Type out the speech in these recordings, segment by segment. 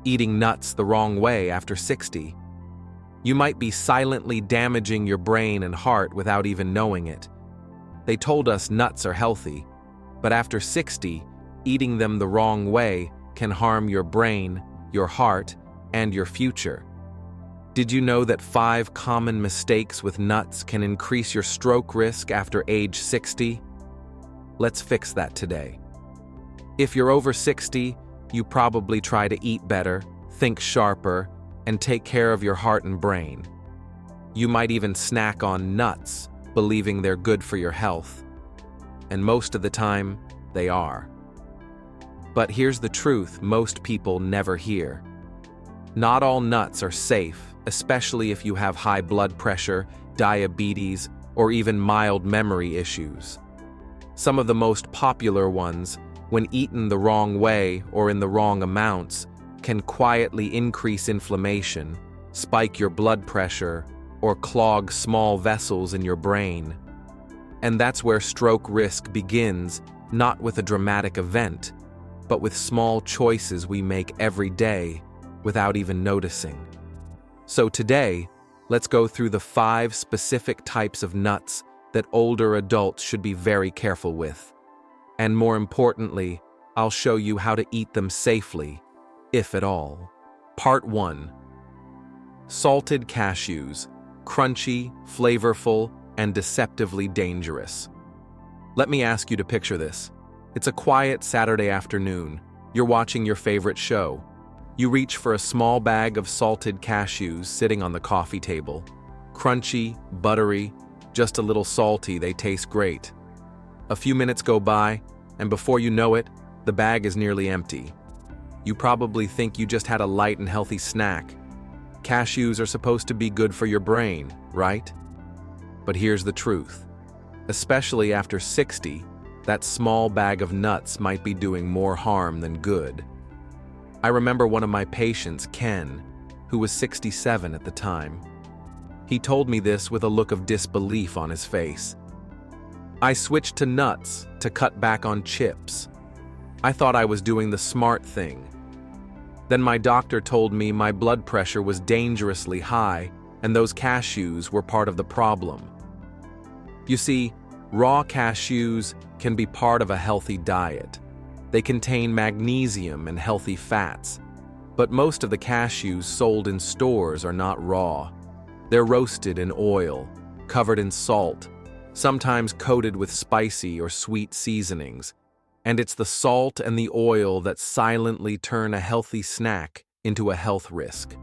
eating nuts the wrong way after 60. You might be silently damaging your brain and heart without even knowing it. They told us nuts are healthy, but after 60, eating them the wrong way can harm your brain, your heart, and your future. Did you know that 5 common mistakes with nuts can increase your stroke risk after age 60? Let's fix that today. If you're over 60, you probably try to eat better, think sharper, and take care of your heart and brain. You might even snack on nuts, believing they're good for your health. And most of the time, they are. But here's the truth most people never hear. Not all nuts are safe, especially if you have high blood pressure, diabetes, or even mild memory issues. Some of the most popular ones, when eaten the wrong way or in the wrong amounts, can quietly increase inflammation, spike your blood pressure, or clog small vessels in your brain. And that's where stroke risk begins, not with a dramatic event, but with small choices we make every day without even noticing. So today, let's go through the 5 specific types of nuts that older adults should be very careful with. And more importantly, I'll show you how to eat them safely, if at all. Part 1. Salted cashews. Crunchy, flavorful, and deceptively dangerous. Let me ask you to picture this. It's a quiet Saturday afternoon. You're watching your favorite show. You reach for a small bag of salted cashews sitting on the coffee table. Crunchy, buttery, just a little salty, they taste great. A few minutes go by, and before you know it, the bag is nearly empty. You probably think you just had a light and healthy snack. Cashews are supposed to be good for your brain, right? But here's the truth. Especially after 60, that small bag of nuts might be doing more harm than good. I remember one of my patients, Ken, who was 67 at the time. He told me this with a look of disbelief on his face. I switched to nuts to cut back on chips. I thought I was doing the smart thing. Then my doctor told me my blood pressure was dangerously high, and those cashews were part of the problem. You see, raw cashews can be part of a healthy diet. They contain magnesium and healthy fats, but most of the cashews sold in stores are not raw. They're roasted in oil, covered in salt, sometimes coated with spicy or sweet seasonings, and it's the salt and the oil that silently turn a healthy snack into a health risk.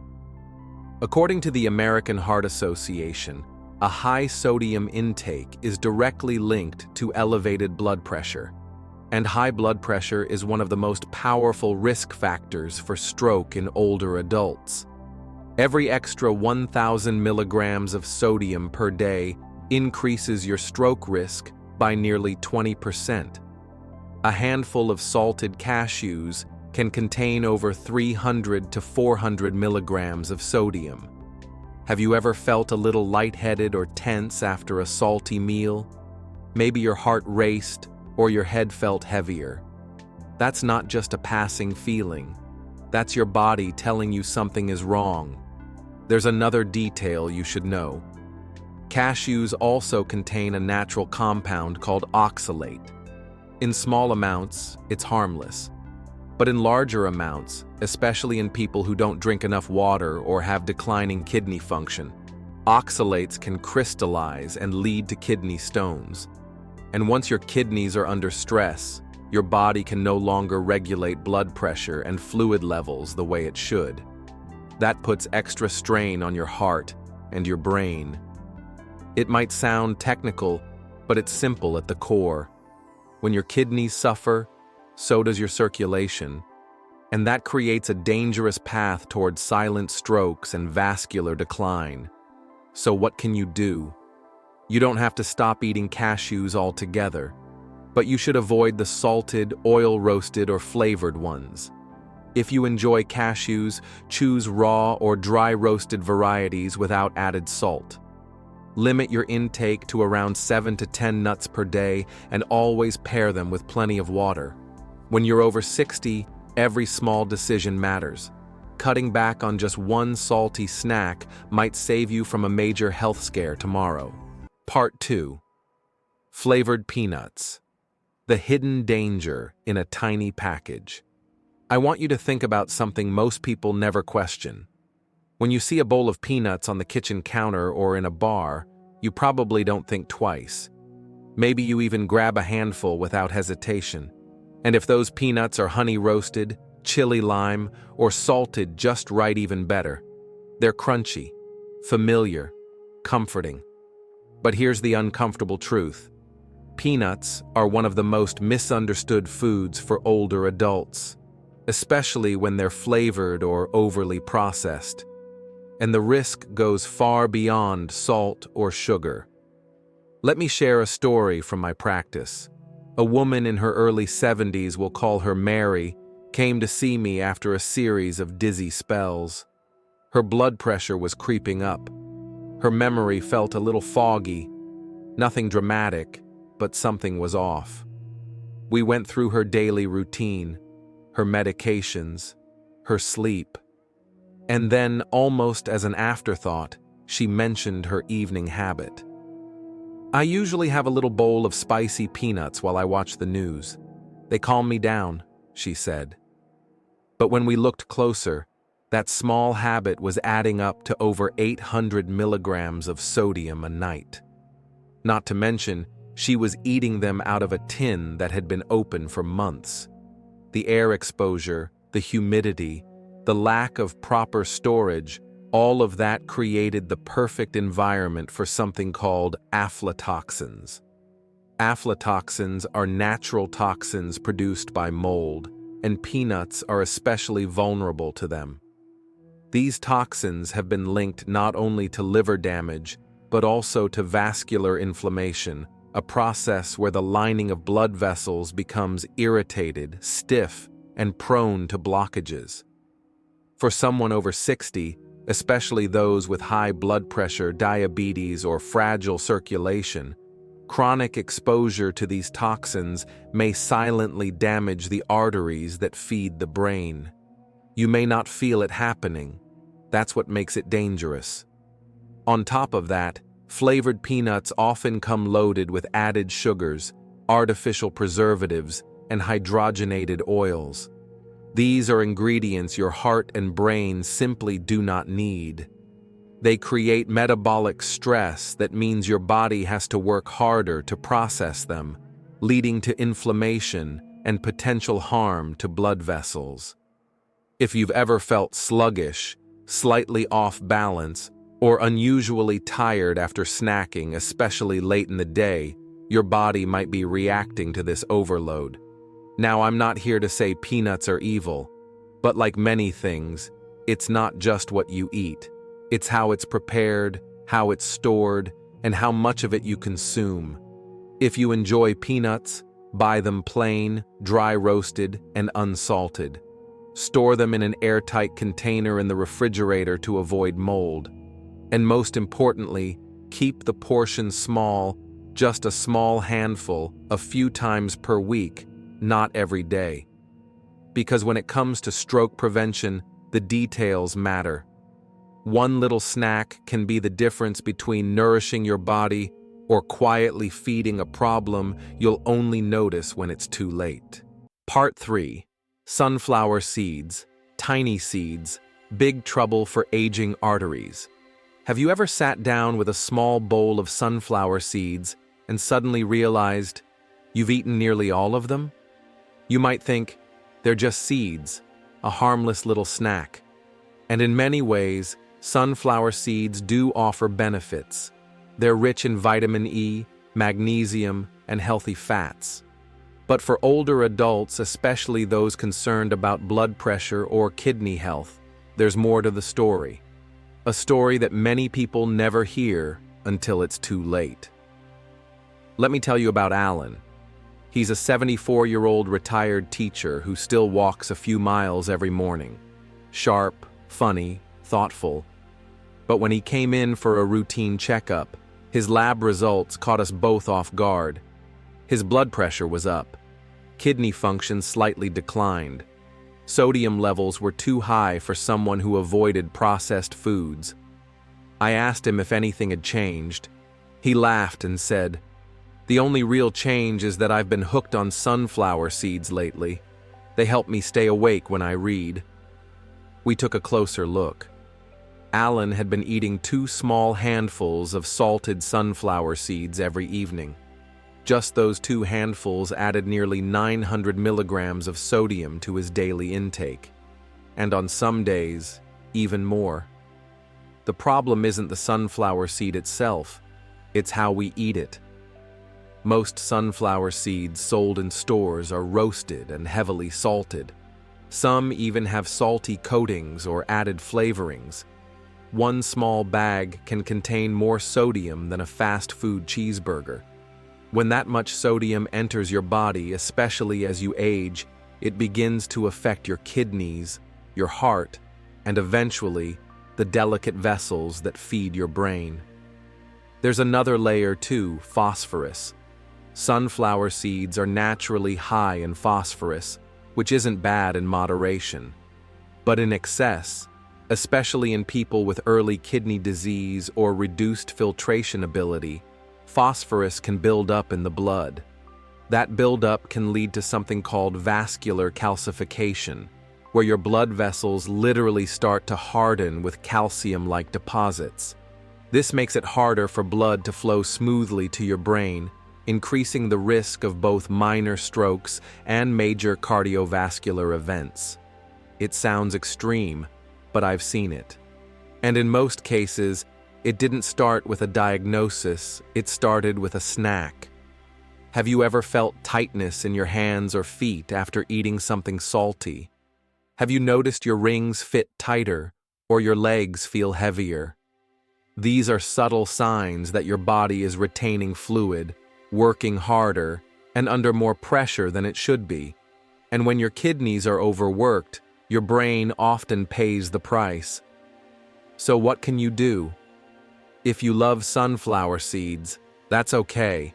According to the American Heart Association, a high sodium intake is directly linked to elevated blood pressure, and high blood pressure is one of the most powerful risk factors for stroke in older adults. Every extra 1,000 milligrams of sodium per day increases your stroke risk by nearly 20%. A handful of salted cashews can contain over 300 to 400 milligrams of sodium. Have you ever felt a little lightheaded or tense after a salty meal? Maybe your heart raced or your head felt heavier. That's not just a passing feeling. That's your body telling you something is wrong. There's another detail you should know. Cashews also contain a natural compound called oxalate. In small amounts, it's harmless. But in larger amounts, especially in people who don't drink enough water or have declining kidney function, oxalates can crystallize and lead to kidney stones. And once your kidneys are under stress, your body can no longer regulate blood pressure and fluid levels the way it should. That puts extra strain on your heart and your brain. It might sound technical, but it's simple at the core. When your kidneys suffer, so does your circulation, and that creates a dangerous path towards silent strokes and vascular decline. So what can you do? You don't have to stop eating cashews altogether, but you should avoid the salted, oil-roasted, or flavored ones. If you enjoy cashews, choose raw or dry-roasted varieties without added salt. Limit your intake to around 7 to 10 nuts per day and always pair them with plenty of water. When you're over 60, every small decision matters. Cutting back on just one salty snack might save you from a major health scare tomorrow. Part 2. Flavored peanuts. The hidden danger in a tiny package. I want you to think about something most people never question. When you see a bowl of peanuts on the kitchen counter or in a bar, you probably don't think twice. Maybe you even grab a handful without hesitation. And if those peanuts are honey roasted, chili lime, or salted just right, even better. They're crunchy, familiar, comforting. But here's the uncomfortable truth. Peanuts are one of the most misunderstood foods for older adults, especially when they're flavored or overly processed. And the risk goes far beyond salt or sugar. Let me share a story from my practice. A woman in her early 70s, we'll call her Mary, came to see me after a series of dizzy spells. Her blood pressure was creeping up. Her memory felt a little foggy. Nothing dramatic, but something was off. We went through her daily routine, her medications, her sleep. And then, almost as an afterthought, she mentioned her evening habit. I usually have a little bowl of spicy peanuts while I watch the news. They calm me down, she said. But when we looked closer, that small habit was adding up to over 800 milligrams of sodium a night. Not to mention, she was eating them out of a tin that had been open for months. The air exposure, the humidity, the lack of proper storage, all of that created the perfect environment for something called aflatoxins. Aflatoxins are natural toxins produced by mold, and peanuts are especially vulnerable to them. These toxins have been linked not only to liver damage, but also to vascular inflammation, a process where the lining of blood vessels becomes irritated, stiff, and prone to blockages. For someone over 60, especially those with high blood pressure, diabetes, or fragile circulation, chronic exposure to these toxins may silently damage the arteries that feed the brain. You may not feel it happening. That's what makes it dangerous. On top of that, flavored peanuts often come loaded with added sugars, artificial preservatives, and hydrogenated oils. These are ingredients your heart and brain simply do not need. They create metabolic stress that means your body has to work harder to process them, leading to inflammation and potential harm to blood vessels. If you've ever felt sluggish, slightly off balance, or unusually tired after snacking, especially late in the day, your body might be reacting to this overload. Now, I'm not here to say peanuts are evil, but like many things, it's not just what you eat. It's how it's prepared, how it's stored, and how much of it you consume. If you enjoy peanuts, buy them plain, dry roasted, and unsalted. Store them in an airtight container in the refrigerator to avoid mold. And most importantly, keep the portion small, just a small handful, a few times per week, not every day. Because when it comes to stroke prevention, the details matter. One little snack can be the difference between nourishing your body or quietly feeding a problem you'll only notice when it's too late. Part 3. Sunflower seeds, tiny seeds, big trouble for aging arteries. Have you ever sat down with a small bowl of sunflower seeds and suddenly realized you've eaten nearly all of them? You might think, they're just seeds, a harmless little snack. And in many ways, sunflower seeds do offer benefits. They're rich in vitamin E, magnesium, and healthy fats. But for older adults, especially those concerned about blood pressure or kidney health, there's more to the story. A story that many people never hear until it's too late. Let me tell you about Alan. He's a 74-year-old retired teacher who still walks a few miles every morning. Sharp, funny, thoughtful. But when he came in for a routine checkup, his lab results caught us both off guard. His blood pressure was up. Kidney function slightly declined. Sodium levels were too high for someone who avoided processed foods. I asked him if anything had changed. He laughed and said, "The only real change is that I've been hooked on sunflower seeds lately. They help me stay awake when I read." We took a closer look. Alan had been eating 2 small handfuls of salted sunflower seeds every evening. Just those 2 handfuls added nearly 900 milligrams of sodium to his daily intake, and on some days, even more. The problem isn't the sunflower seed itself, it's how we eat it. Most sunflower seeds sold in stores are roasted and heavily salted. Some even have salty coatings or added flavorings. One small bag can contain more sodium than a fast food cheeseburger. When that much sodium enters your body, especially as you age, it begins to affect your kidneys, your heart, and eventually, the delicate vessels that feed your brain. There's another layer too, phosphorus. Sunflower seeds are naturally high in phosphorus, which isn't bad in moderation. But in excess, especially in people with early kidney disease or reduced filtration ability, phosphorus can build up in the blood. That buildup can lead to something called vascular calcification, where your blood vessels literally start to harden with calcium-like deposits. This makes it harder for blood to flow smoothly to your brain, increasing the risk of both minor strokes and major cardiovascular events. It sounds extreme, but I've seen it. And in most cases, it didn't start with a diagnosis, it started with a snack. Have you ever felt tightness in your hands or feet after eating something salty? Have you noticed your rings fit tighter or your legs feel heavier? These are subtle signs that your body is retaining fluid, working harder, and under more pressure than it should be. And when your kidneys are overworked, your brain often pays the price. So what can you do? If you love sunflower seeds, that's okay.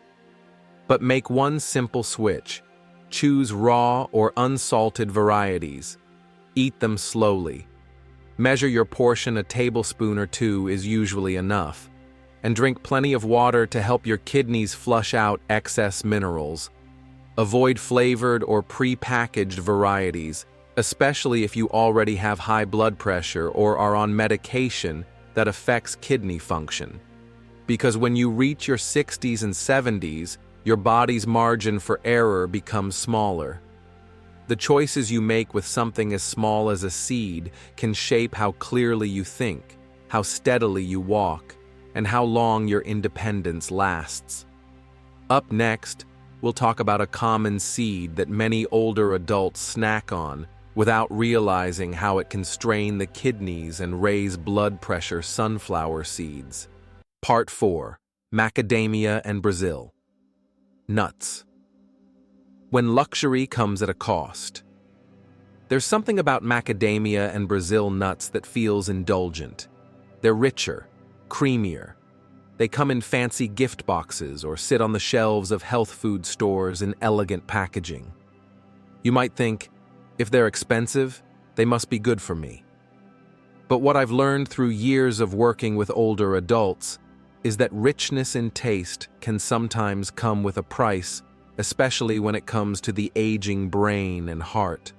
But make one simple switch. Choose raw or unsalted varieties. Eat them slowly. Measure your portion, a tablespoon or 2 is usually enough. And drink plenty of water to help your kidneys flush out excess minerals. Avoid flavored or pre-packaged varieties, especially if you already have high blood pressure or are on medication that affects kidney function. Because when you reach your 60s and 70s, your body's margin for error becomes smaller. The choices you make with something as small as a seed can shape how clearly you think, how steadily you walk, and how long your independence lasts. Up next, we'll talk about a common seed that many older adults snack on without realizing how it can strain the kidneys and raise blood pressure: sunflower seeds. Part 4. Macadamia and Brazil. Nuts. When luxury comes at a cost. There's something about macadamia and Brazil nuts that feels indulgent. They're richer, creamier. They come in fancy gift boxes or sit on the shelves of health food stores in elegant packaging. You might think, if they're expensive, they must be good for me. But what I've learned through years of working with older adults is that richness in taste can sometimes come with a price, especially when it comes to the aging brain and heart.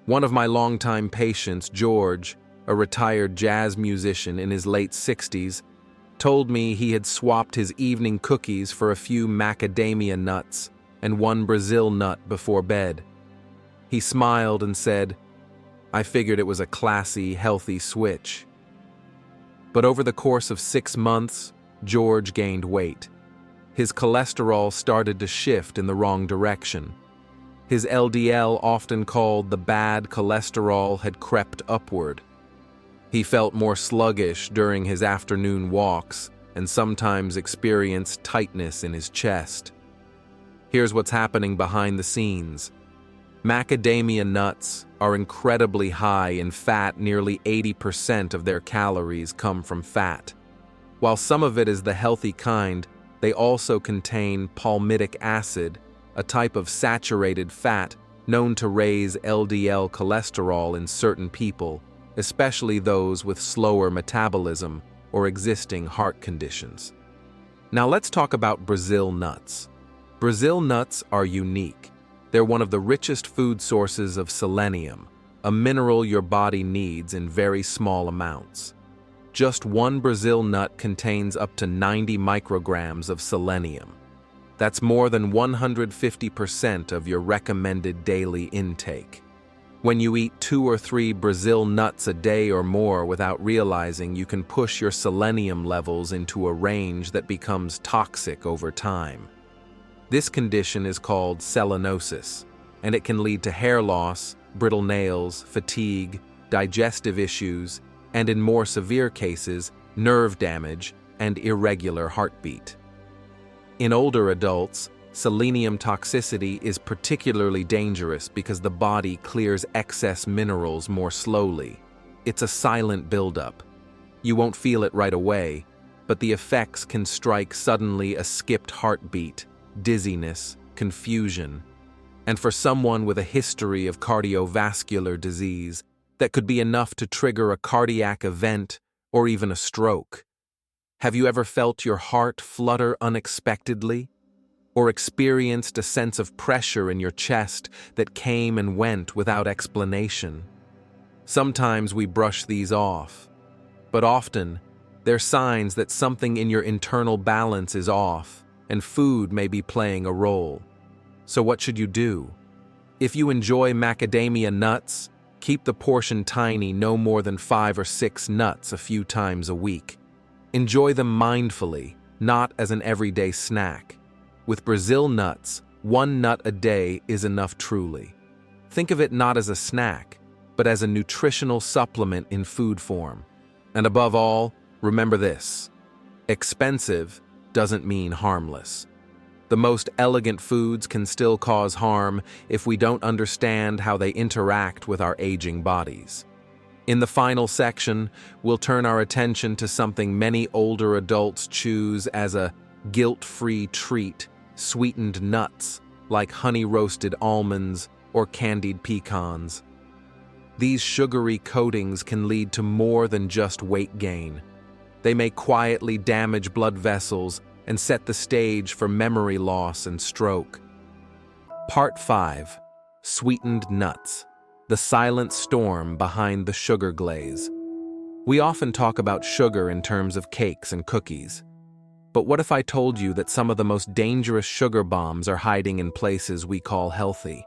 One of my longtime patients, George, a retired jazz musician in his late 60s, told me he had swapped his evening cookies for a few macadamia nuts and 1 Brazil nut before bed. He smiled and said, "I figured it was a classy, healthy switch." But over the course of 6 months, George gained weight. His cholesterol started to shift in the wrong direction. His LDL, often called the bad cholesterol, had crept upward. He felt more sluggish during his afternoon walks and sometimes experienced tightness in his chest. Here's what's happening behind the scenes. Macadamia nuts are incredibly high in fat. Nearly 80% of their calories come from fat. While some of it is the healthy kind, they also contain palmitic acid, a type of saturated fat known to raise LDL cholesterol in certain people, especially those with slower metabolism or existing heart conditions. Now let's talk about Brazil nuts. Brazil nuts are unique. They're one of the richest food sources of selenium, a mineral your body needs in very small amounts. Just one Brazil nut contains up to 90 micrograms of selenium. That's more than 150% of your recommended daily intake. When you eat 2 or 3 Brazil nuts a day or more without realizing, you can push your selenium levels into a range that becomes toxic over time. This condition is called selenosis, and it can lead to hair loss, brittle nails, fatigue, digestive issues, and in more severe cases, nerve damage and irregular heartbeat. In older adults, selenium toxicity is particularly dangerous because the body clears excess minerals more slowly. It's a silent buildup. You won't feel it right away, but the effects can strike suddenly: a skipped heartbeat, dizziness, confusion. And for someone with a history of cardiovascular disease, that could be enough to trigger a cardiac event or even a stroke. Have you ever felt your heart flutter unexpectedly? Or experienced a sense of pressure in your chest that came and went without explanation? Sometimes we brush these off, but often they're signs that something in your internal balance is off and food may be playing a role. So what should you do? If you enjoy macadamia nuts, keep the portion tiny, no more than 5 or 6 nuts a few times a week. Enjoy them mindfully, not as an everyday snack. With Brazil nuts, 1 nut a day is enough truly. Think of it not as a snack, but as a nutritional supplement in food form. And above all, remember this: expensive doesn't mean harmless. The most elegant foods can still cause harm if we don't understand how they interact with our aging bodies. In the final section, we'll turn our attention to something many older adults choose as a guilt-free treat: sweetened nuts, like honey-roasted almonds or candied pecans. These sugary coatings can lead to more than just weight gain. They may quietly damage blood vessels and set the stage for memory loss and stroke. Part 5. Sweetened nuts. The silent storm behind the sugar glaze. We often talk about sugar in terms of cakes and cookies. But what if I told you that some of the most dangerous sugar bombs are hiding in places we call healthy?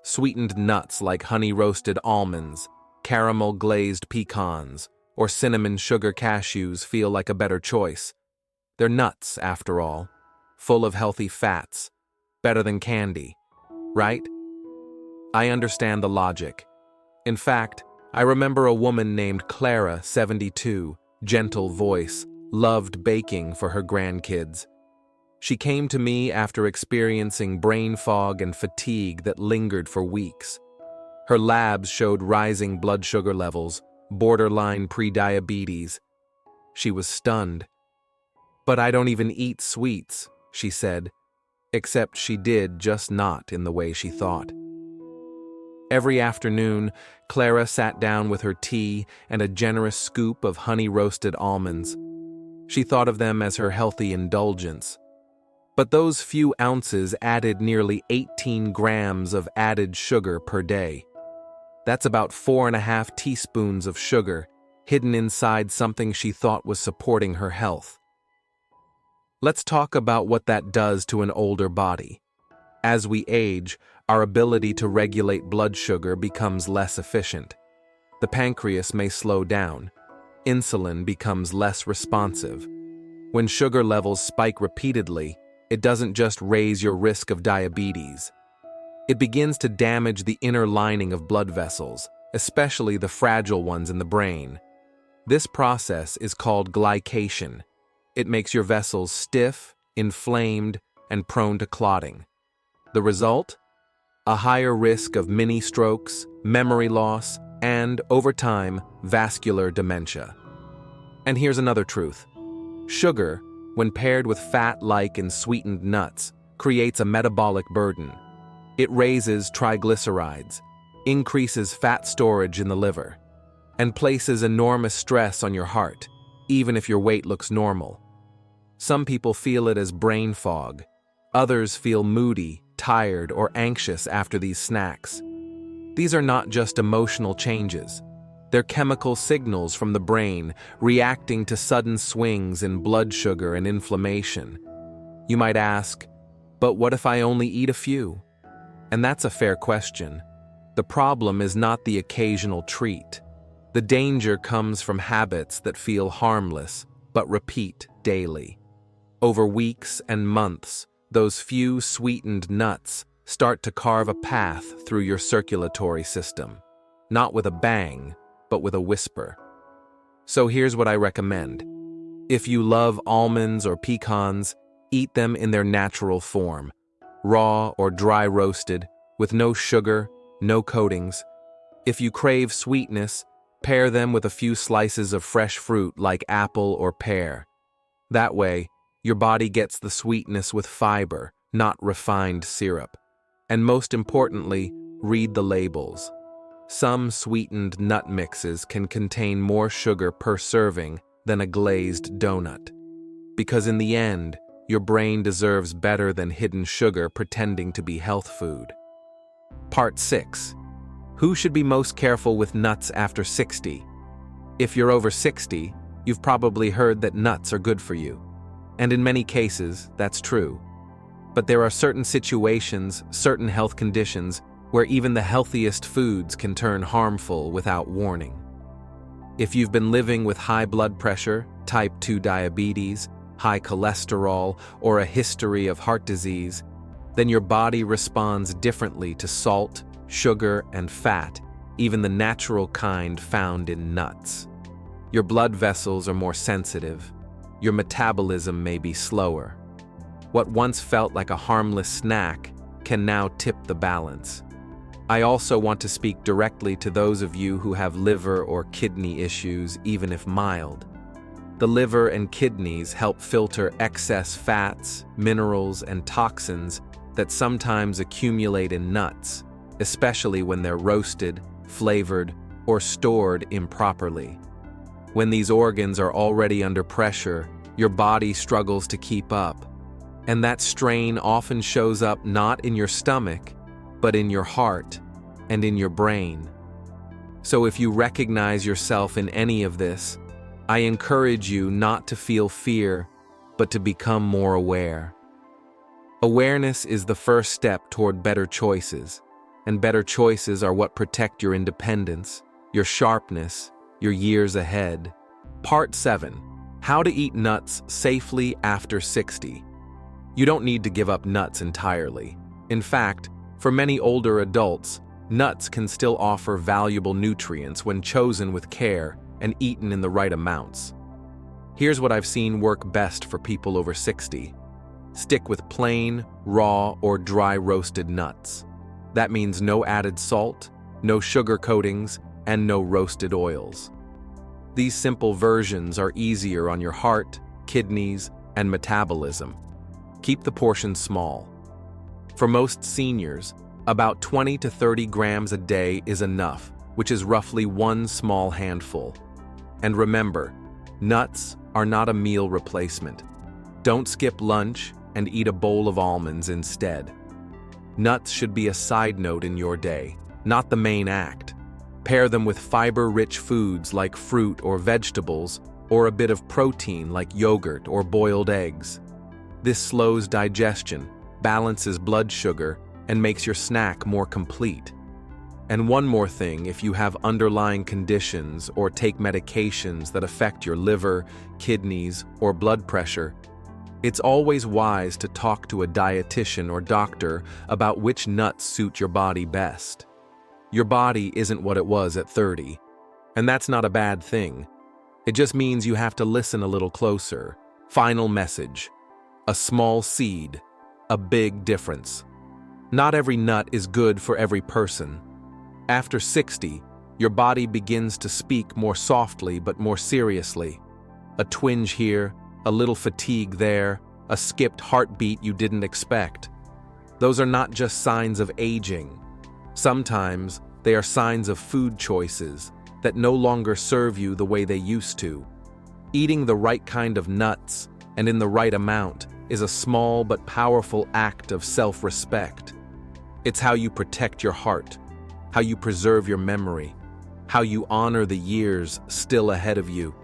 Sweetened nuts like honey-roasted almonds, caramel-glazed pecans, or cinnamon sugar cashews feel like a better choice. They're nuts, after all, full of healthy fats, better than candy, right? I understand the logic. In fact, I remember a woman named Clara, 72, gentle voice, loved baking for her grandkids. She came to me after experiencing brain fog and fatigue that lingered for weeks. Her labs showed rising blood sugar levels, borderline prediabetes. She was stunned. "But I don't even eat sweets," she said, except she did, just not in the way she thought. Every afternoon, Clara sat down with her tea and a generous scoop of honey-roasted almonds. She thought of them as her healthy indulgence. But those few ounces added nearly 18 grams of added sugar per day. That's about 4.5 teaspoons of sugar hidden inside something she thought was supporting her health. Let's talk about what that does to an older body. As we age, our ability to regulate blood sugar becomes less efficient. The pancreas may slow down. Insulin becomes less responsive. When sugar levels spike repeatedly, it doesn't just raise your risk of diabetes. It begins to damage the inner lining of blood vessels, especially the fragile ones in the brain. This process is called glycation. It makes your vessels stiff, inflamed, and prone to clotting. The result? A higher risk of mini-strokes, memory loss, and, over time, vascular dementia. And here's another truth. Sugar, when paired with fat like in sweetened nuts, creates a metabolic burden. It raises triglycerides, increases fat storage in the liver, and places enormous stress on your heart, even if your weight looks normal. Some people feel it as brain fog. Others feel moody, tired, or anxious after these snacks. These are not just emotional changes. They're chemical signals from the brain reacting to sudden swings in blood sugar and inflammation. You might ask, but what if I only eat a few? And that's a fair question. The problem is not the occasional treat. The danger comes from habits that feel harmless, but repeat daily. Over weeks and months, those few sweetened nuts start to carve a path through your circulatory system. Not with a bang, but with a whisper. So here's what I recommend. If you love almonds or pecans, eat them in their natural form, raw or dry roasted, with no sugar, no coatings. If you crave sweetness, pair them with a few slices of fresh fruit like apple or pear. That way, your body gets the sweetness with fiber, not refined syrup. And most importantly, read the labels. Some sweetened nut mixes can contain more sugar per serving than a glazed donut. Because in the end, your brain deserves better than hidden sugar pretending to be health food. Part 6. Who should be most careful with nuts after 60? If you're over 60, you've probably heard that nuts are good for you. And in many cases, that's true. But there are certain situations, certain health conditions, where even the healthiest foods can turn harmful without warning. If you've been living with high blood pressure, type 2 diabetes, high cholesterol, or a history of heart disease, then your body responds differently to salt, sugar, and fat, even the natural kind found in nuts. Your blood vessels are more sensitive. Your metabolism may be slower. What once felt like a harmless snack can now tip the balance. I also want to speak directly to those of you who have liver or kidney issues, even if mild. The liver and kidneys help filter excess fats, minerals, and toxins that sometimes accumulate in nuts, especially when they're roasted, flavored, or stored improperly. When these organs are already under pressure, your body struggles to keep up, and that strain often shows up not in your stomach, but in your heart and in your brain. So if you recognize yourself in any of this, I encourage you not to feel fear, but to become more aware. Awareness is the first step toward better choices, and better choices are what protect your independence, your sharpness, your years ahead. Part 7. How to eat nuts safely after 60. You don't need to give up nuts entirely. In fact, for many older adults, nuts can still offer valuable nutrients when chosen with care and eaten in the right amounts. Here's what I've seen work best for people over 60. Stick with plain, raw, or dry roasted nuts. That means no added salt, no sugar coatings, and no roasted oils. These simple versions are easier on your heart, kidneys, and metabolism. Keep the portions small. For most seniors, about 20 to 30 grams a day is enough, which is roughly one small handful. And remember, nuts are not a meal replacement. Don't skip lunch and eat a bowl of almonds instead. Nuts should be a side note in your day, not the main act. Pair them with fiber-rich foods like fruit or vegetables, or a bit of protein like yogurt or boiled eggs. This slows digestion, balances blood sugar, and makes your snack more complete. And one more thing, if you have underlying conditions or take medications that affect your liver, kidneys, or blood pressure, it's always wise to talk to a dietitian or doctor about which nuts suit your body best. Your body isn't what it was at 30, and that's not a bad thing. It just means you have to listen a little closer. Final message: a small seed, a big difference. Not every nut is good for every person. After 60, your body begins to speak more softly but more seriously. A twinge here, a little fatigue there, a skipped heartbeat you didn't expect. Those are not just signs of aging. Sometimes they are signs of food choices that no longer serve you the way they used to. Eating the right kind of nuts and in the right amount is a small but powerful act of self-respect. It's how you protect your heart, how you preserve your memory, how you honor the years still ahead of you.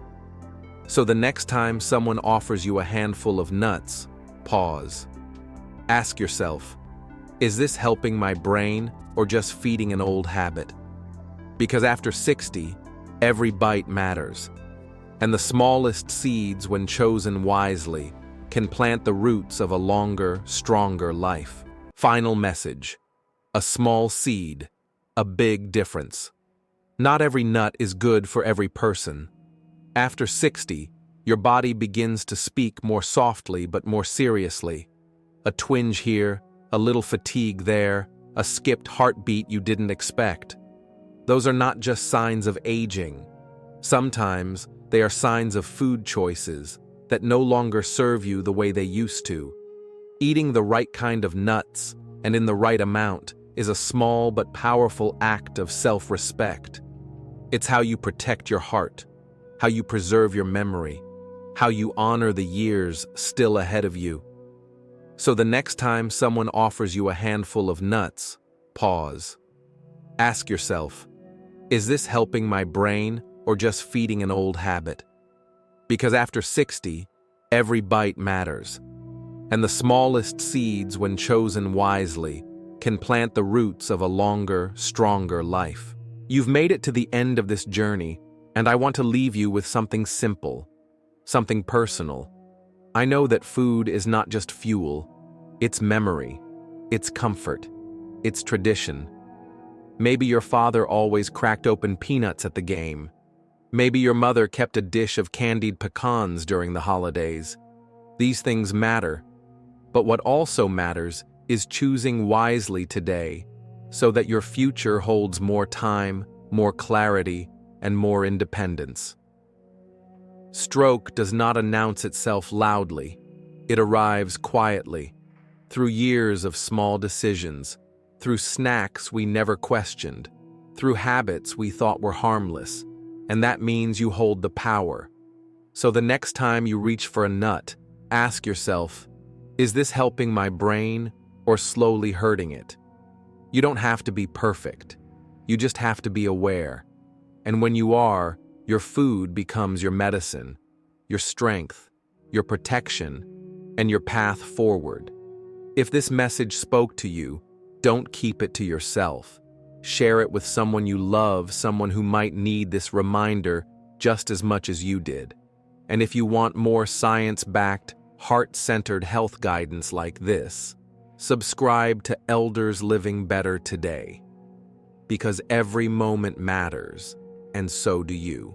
So the next time someone offers you a handful of nuts, pause. Ask yourself, is this helping my brain or just feeding an old habit? Because after 60, every bite matters. And the smallest seeds, when chosen wisely, can plant the roots of a longer, stronger life. Final message. A small seed, a big difference. Not every nut is good for every person. After 60, your body begins to speak more softly but more seriously. A twinge here, a little fatigue there, a skipped heartbeat you didn't expect. Those are not just signs of aging. Sometimes they are signs of food choices that no longer serve you the way they used to. Eating the right kind of nuts and in the right amount is a small but powerful act of self-respect. It's how you protect your heart, how you preserve your memory, how you honor the years still ahead of you. So the next time someone offers you a handful of nuts, pause. Ask yourself, is this helping my brain or just feeding an old habit? Because after 60, every bite matters. And the smallest seeds, when chosen wisely, can plant the roots of a longer, stronger life. You've made it to the end of this journey, and I want to leave you with something simple, something personal. I know that food is not just fuel, it's memory, it's comfort, it's tradition. Maybe your father always cracked open peanuts at the game. Maybe your mother kept a dish of candied pecans during the holidays. These things matter, but what also matters is choosing wisely today so that your future holds more time, more clarity, and more independence. Stroke does not announce itself loudly. It arrives quietly, through years of small decisions, through snacks we never questioned, through habits we thought were harmless, and that means you hold the power. So the next time you reach for a nut, ask yourself, is this helping my brain or slowly hurting it? You don't have to be perfect. You just have to be aware. And when you are, your food becomes your medicine, your strength, your protection, and your path forward. If this message spoke to you, don't keep it to yourself. Share it with someone you love, someone who might need this reminder just as much as you did. And if you want more science-backed, heart-centered health guidance like this, subscribe to Elders Living Better Today. Because every moment matters, and so do you.